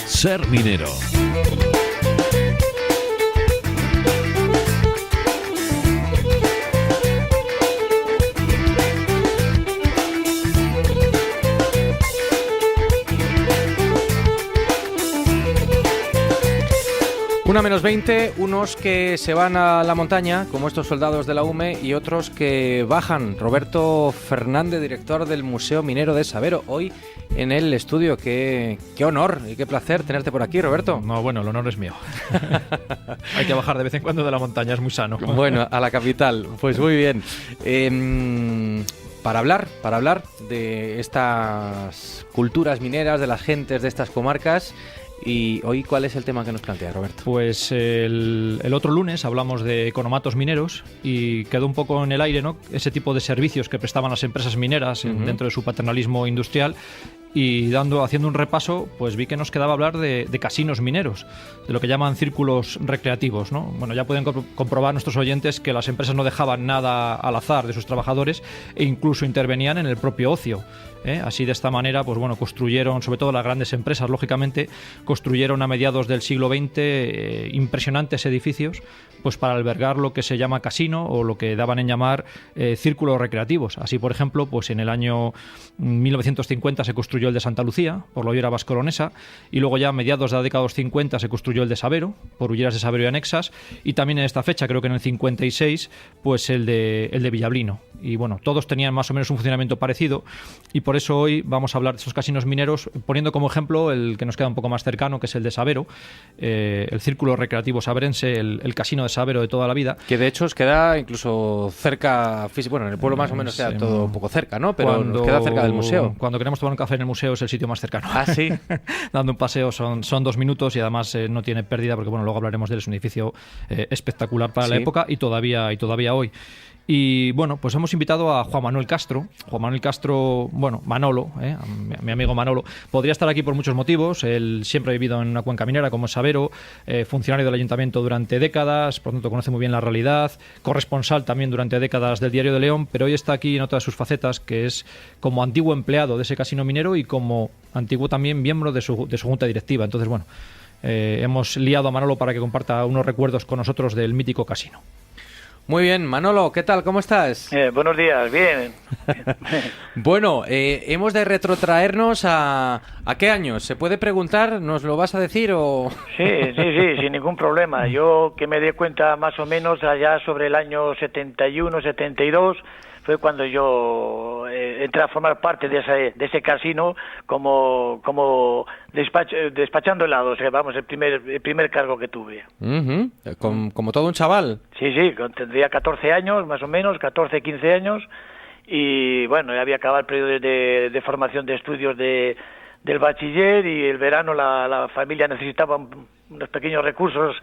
Ser minero. Una menos 20, unos que se van a la montaña, como estos soldados de la UME, y otros que bajan. Roberto Fernández, director del Museo Minero de Sabero, hoy en el estudio. Qué honor y qué placer tenerte por aquí, Roberto. No, bueno, el honor es mío. Hay que bajar de vez en cuando de la montaña, es muy sano. Bueno, a la capital, pues muy bien. Para hablar de estas culturas mineras, de las gentes de estas comarcas. Y hoy, ¿cuál es el tema que nos plantea, Roberto? Pues el otro lunes hablamos de economatos mineros y quedó un poco en el aire, ¿no?, ese tipo de servicios que prestaban las empresas mineras dentro de su paternalismo industrial. Y haciendo un repaso, pues vi que nos quedaba hablar de casinos mineros, de lo que llaman círculos recreativos, ¿no? Bueno, ya pueden comprobar nuestros oyentes que las empresas no dejaban nada al azar de sus trabajadores e incluso intervenían en el propio ocio. Así, de esta manera, pues bueno, construyeron, sobre todo las grandes empresas, lógicamente, construyeron a mediados del siglo XX impresionantes edificios, pues para albergar lo que se llama casino o lo que daban en llamar círculos recreativos. Así, por ejemplo, pues en el año 1950 se construyó el de Santa Lucía, por la Ollera Vascoronesa, y luego ya a mediados de la década de los 50 se construyó el de Sabero, por Ulleras de Sabero y anexas, y también en esta fecha, creo que en el 56, pues el de Villablino. Y bueno, todos tenían más o menos un funcionamiento parecido, y por eso hoy vamos a hablar de esos casinos mineros, poniendo como ejemplo el que nos queda un poco más cercano, que es el de Sabero, el Círculo Recreativo Saberense, el casino de Sabero de toda la vida. Que de hecho os queda incluso cerca, bueno, en el pueblo más o menos queda todo un poco cerca, ¿no? Pero nos queda cerca del museo. Cuando queremos tomar un café en el museo es el sitio más cercano. Ah, sí. Dando un paseo son 2 minutos y además no tiene pérdida porque, bueno, luego hablaremos de él. Es un edificio espectacular para la época y todavía hoy. Y bueno, pues hemos invitado a Juan Manuel Castro. Juan Manuel Castro, bueno, Manolo, mi amigo Manolo, podría estar aquí por muchos motivos. Él siempre ha vivido en una cuenca minera como es Sabero, funcionario del ayuntamiento durante décadas, por lo tanto conoce muy bien la realidad, corresponsal también durante décadas del Diario de León, pero hoy está aquí en otra de sus facetas, que es como antiguo empleado de ese casino minero y como antiguo también miembro de su junta directiva. Entonces, bueno, hemos liado a Manolo para que comparta unos recuerdos con nosotros del mítico casino. Muy bien, Manolo, ¿qué tal? ¿Cómo estás? Buenos días, bien. Bueno, hemos de retrotraernos a qué años. ¿Se puede preguntar? ¿Nos lo vas a decir o...? Sí, sin ningún problema. Yo que me di cuenta más o menos allá sobre el año 71, 72... fue cuando yo entré a formar parte de ese casino como despachando helados, vamos, el primer cargo que tuve. Como todo un chaval. Sí, tendría 14 años, más o menos, 14, 15 años, y bueno, ya había acabado el periodo de formación de estudios del bachiller, y el verano la familia necesitaba unos pequeños recursos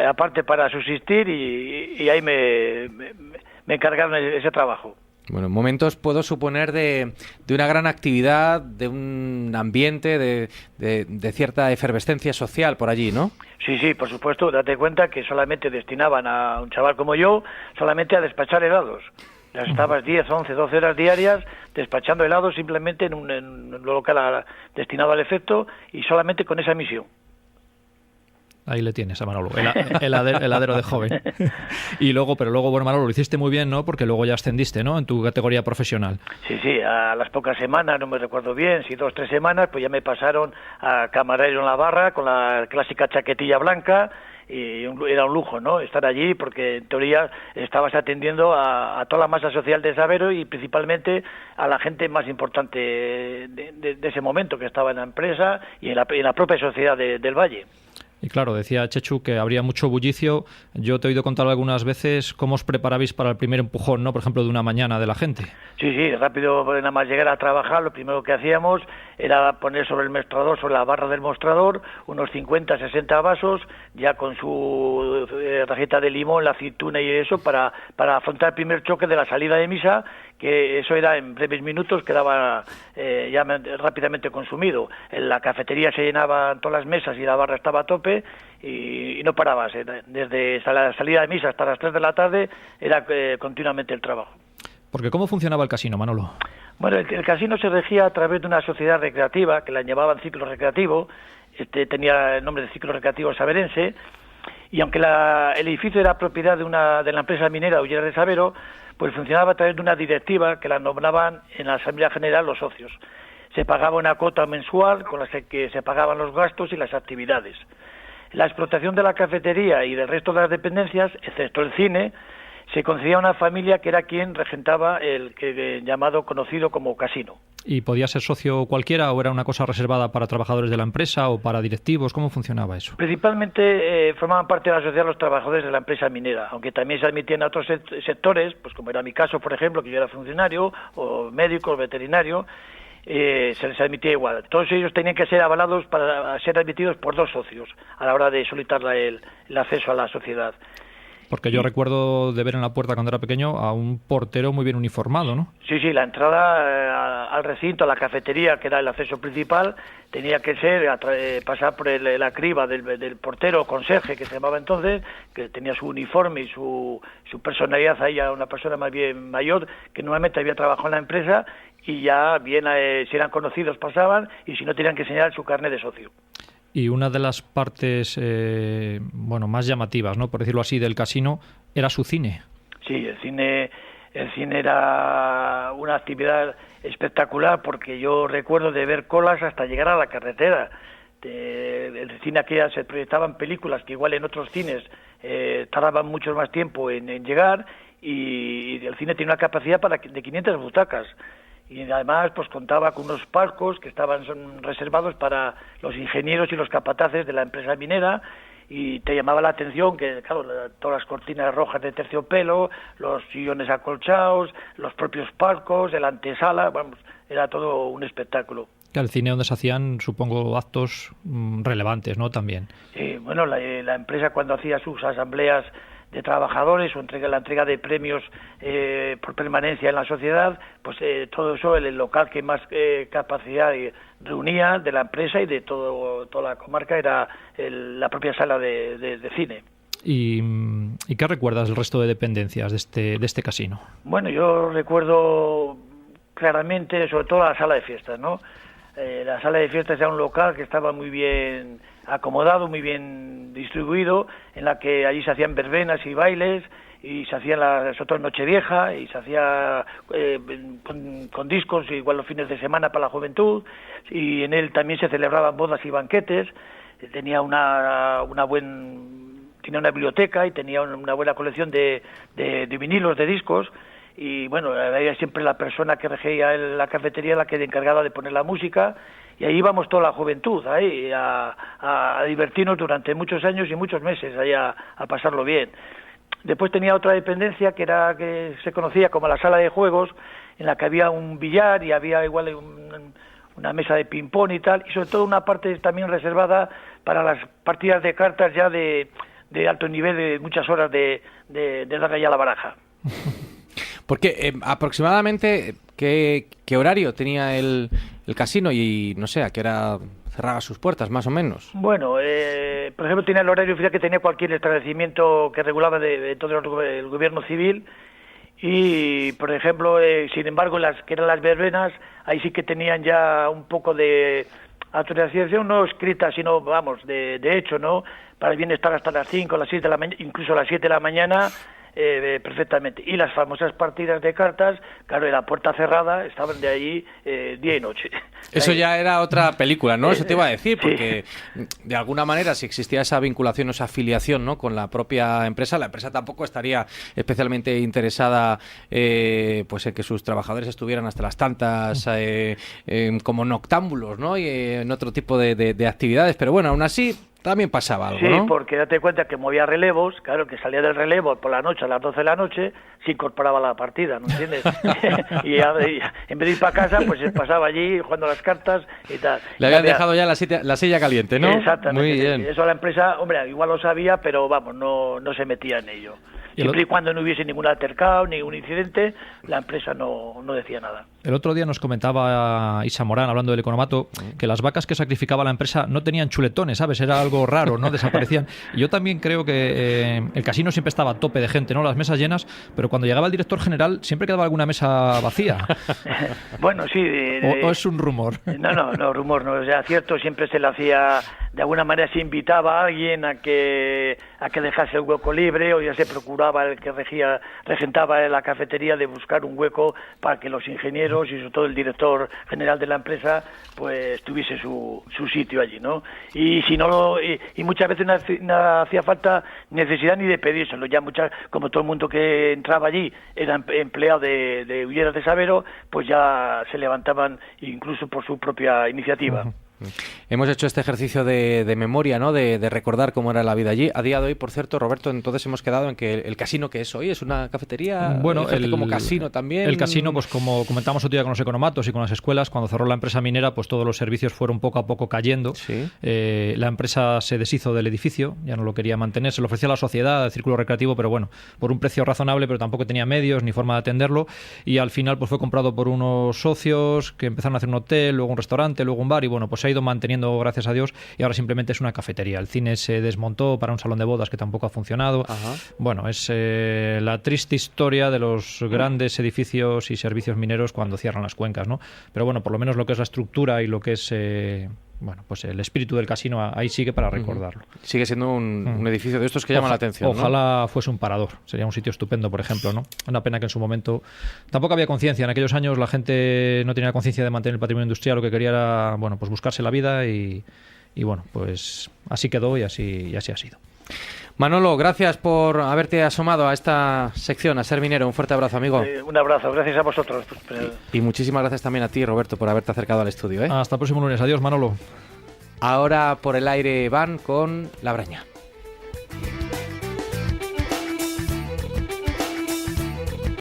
aparte para subsistir, y ahí me encargaron ese trabajo. Bueno, en momentos puedo suponer de una gran actividad, de un ambiente, de cierta efervescencia social por allí, ¿no? Sí, por supuesto. Date cuenta que solamente destinaban a un chaval como yo solamente a despachar helados. Estabas 10, 11, 12 horas diarias despachando helados simplemente en un local destinado al efecto y solamente con esa misión. Ahí le tienes a Manolo, heladero de joven. Pero luego, bueno, Manolo, lo hiciste muy bien, ¿no? Porque luego ya ascendiste, ¿no?, en tu categoría profesional. Sí, a las pocas semanas, no me recuerdo bien, si 2 o 3 semanas, pues ya me pasaron a camarero en la barra con la clásica chaquetilla blanca, y era un lujo, ¿no?, estar allí, porque en teoría estabas atendiendo a toda la masa social de Sabero y principalmente a la gente más importante de ese momento que estaba en la empresa y en la propia sociedad del Valle. Y claro, decía Chechu que habría mucho bullicio. Yo te he oído contar algunas veces cómo os preparabais para el primer empujón, ¿no?, por ejemplo, de una mañana de la gente. Sí, rápido, nada más llegar a trabajar, lo primero que hacíamos era poner sobre el mostrador, sobre la barra del mostrador, unos 50, 60 vasos, ya con su tarjeta de limón, la aceituna y eso, para afrontar el primer choque de la salida de misa, que eso era en breves minutos, quedaba ya rápidamente consumido. En la cafetería se llenaban todas las mesas y la barra estaba a tope y no parabas. Desde la salida de misa hasta las 3 de la tarde era continuamente el trabajo. Porque ¿cómo funcionaba el casino, Manolo? Bueno, el casino se regía a través de una sociedad recreativa que la llamaban Ciclo Recreativo. Tenía el nombre de Ciclo Recreativo Saberense, y aunque el edificio era propiedad de la empresa minera Ullera de Sabero, pues funcionaba a través de una directiva que la nombraban en la Asamblea General los socios. Se pagaba una cuota mensual con la que se pagaban los gastos y las actividades. La explotación de la cafetería y del resto de las dependencias, excepto el cine, se concedía a una familia que era quien regentaba el conocido como casino. ¿Y podía ser socio cualquiera o era una cosa reservada para trabajadores de la empresa o para directivos? ¿Cómo funcionaba eso? Principalmente formaban parte de la sociedad los trabajadores de la empresa minera, aunque también se admitían a otros sectores, pues como era mi caso, por ejemplo, que yo era funcionario, o médico, o veterinario, se les admitía igual. Todos ellos tenían que ser avalados para ser admitidos por 2 socios a la hora de solicitar el acceso a la sociedad. Porque yo recuerdo de ver en la puerta cuando era pequeño a un portero muy bien uniformado, ¿no? Sí, la entrada al recinto, a la cafetería, que era el acceso principal, tenía que ser pasar por la criba del portero o conserje, que se llamaba entonces, que tenía su uniforme y su personalidad ahí, a una persona más bien mayor, que normalmente había trabajado en la empresa, y ya bien, si eran conocidos pasaban, y si no tenían que enseñar su carnet de socio. Y una de las partes más llamativas, ¿no?, por decirlo así, del casino era su cine. Sí, el cine era una actividad espectacular, porque yo recuerdo de ver colas hasta llegar a la carretera. El cine aquí se proyectaban películas que igual en otros cines tardaban mucho más tiempo en llegar, y el cine tiene una capacidad de 500 butacas. Y además pues contaba con unos palcos que estaban reservados para los ingenieros y los capataces de la empresa minera, y te llamaba la atención que, claro, todas las cortinas rojas de terciopelo, los sillones acolchados, los propios palcos, la antesala, vamos, era todo un espectáculo. El cine donde se hacían, supongo, actos relevantes, ¿no?, también. Sí, bueno, la empresa cuando hacía sus asambleas de trabajadores o la entrega de premios por permanencia en la sociedad, pues todo eso, el local que más capacidad reunía de la empresa y de toda la comarca era la propia sala de cine. ¿Y qué recuerdas del resto de dependencias de este casino? Bueno, yo recuerdo claramente, sobre todo la sala de fiestas, ¿no? La sala de fiestas era un local que estaba muy bien acomodado, muy bien distribuido, en la que allí se hacían verbenas y bailes, y se hacían sobre todo en Nochevieja, y se hacía con discos, igual los fines de semana para la juventud, y en él también se celebraban bodas y banquetes. Tenía una biblioteca y tenía una buena colección de vinilos, de discos. Y bueno, había siempre la persona que regía la cafetería, la que era encargada de poner la música, y ahí íbamos toda la juventud ahí a divertirnos durante muchos años y muchos meses, ahí a pasarlo bien. Después tenía otra dependencia que se conocía como la sala de juegos, en la que había un billar y había igual una mesa de ping-pong y tal, y sobre todo una parte también reservada para las partidas de cartas ya de alto nivel, de muchas horas de darle ya la baraja. Porque aproximadamente, ¿qué horario tenía el casino? Y no sé, ¿a qué hora cerraba sus puertas, más o menos? Bueno, por ejemplo, tenía el horario oficial que tenía cualquier establecimiento que regulaba de todo el gobierno civil. Y, por ejemplo, sin embargo, que eran las verbenas, ahí sí que tenían ya un poco de autorización, no escrita, sino, vamos, de hecho, ¿no? Para el bienestar hasta las 5, las 6 de la mañana, incluso a las 7 de la mañana, perfectamente. Y las famosas partidas de cartas, claro, en la puerta cerrada, estaban de allí día y noche. Eso ya era otra película, ¿no? Eso te iba a decir, porque sí, de alguna manera, si existía esa vinculación o esa afiliación, ¿no?, con la propia empresa, la empresa tampoco estaría especialmente interesada pues en que sus trabajadores estuvieran hasta las tantas como noctámbulos, ¿no?, y en otro tipo de actividades, pero bueno, aún así también pasaba algo, ¿no? Sí, porque date cuenta que movía relevos, claro, que salía del relevo por la noche, a las 12 de la noche, se incorporaba a la partida, ¿no entiendes? y en vez de ir para casa, pues se pasaba allí jugando las cartas y tal. Le habían dejado ya la silla caliente, ¿no? Exactamente. Muy bien. Eso la empresa, hombre, igual lo sabía, pero vamos, no se metía en ello. Siempre y cuando no hubiese ningún altercado, ningún incidente, la empresa no decía nada. El otro día nos comentaba Isa Morán, hablando del economato, que las vacas que sacrificaba la empresa no tenían chuletones, ¿sabes? Era algo raro, ¿no? Desaparecían. Y yo también creo que el casino siempre estaba a tope de gente, ¿no? Las mesas llenas, pero cuando llegaba el director general siempre quedaba alguna mesa vacía. Bueno, sí. ¿O es un rumor? No, rumor no. O sea, cierto, siempre se le hacía, de alguna manera se invitaba a alguien a que dejase el hueco libre, o ya se procuraba el que regentaba la cafetería de buscar un hueco para que los ingenieros y sobre todo el director general de la empresa pues tuviese su sitio allí, ¿no? Y si no y muchas veces no hacía falta necesidad ni de pedírselo, ya como todo el mundo que entraba allí era empleado de Hulleras de Sabero, pues ya se levantaban incluso por su propia iniciativa. Uh-huh. Hemos hecho este ejercicio de memoria, ¿no? De recordar cómo era la vida allí. A día de hoy, por cierto, Roberto, entonces hemos quedado en que el casino que es hoy es una cafetería. Bueno, como casino también. El casino, pues como comentamos otro día con los economatos y con las escuelas, cuando cerró la empresa minera, pues todos los servicios fueron poco a poco cayendo. Sí. La empresa se deshizo del edificio, ya no lo quería mantener, se lo ofrecía a la sociedad, al círculo recreativo, pero bueno, por un precio razonable, pero tampoco tenía medios ni forma de atenderlo, y al final pues fue comprado por unos socios que empezaron a hacer un hotel, luego un restaurante, luego un bar, y bueno, pues se ha ido manteniendo, gracias a Dios, y ahora simplemente es una cafetería. El cine se desmontó para un salón de bodas que tampoco ha funcionado. Ajá. Bueno, es la triste historia de los grandes edificios y servicios mineros cuando cierran las cuencas, ¿no? Pero bueno, por lo menos lo que es la estructura y lo que es bueno, pues el espíritu del casino ahí sigue para recordarlo. Sigue siendo un edificio de estos que llama la atención, ¿no? Ojalá fuese un parador, sería un sitio estupendo, por ejemplo, ¿no? Una pena que en su momento tampoco había conciencia. En aquellos años la gente no tenía conciencia de mantener el patrimonio industrial, lo que quería era, bueno, pues buscarse la vida y bueno, pues así quedó y así ha sido. Manolo, gracias por haberte asomado a esta sección, a Ser Minero. Un fuerte abrazo, amigo. Un abrazo, gracias a vosotros. Y muchísimas gracias también a ti, Roberto, por haberte acercado al estudio, ¿eh? Hasta el próximo lunes. Adiós, Manolo. Ahora por el aire van con La Braña.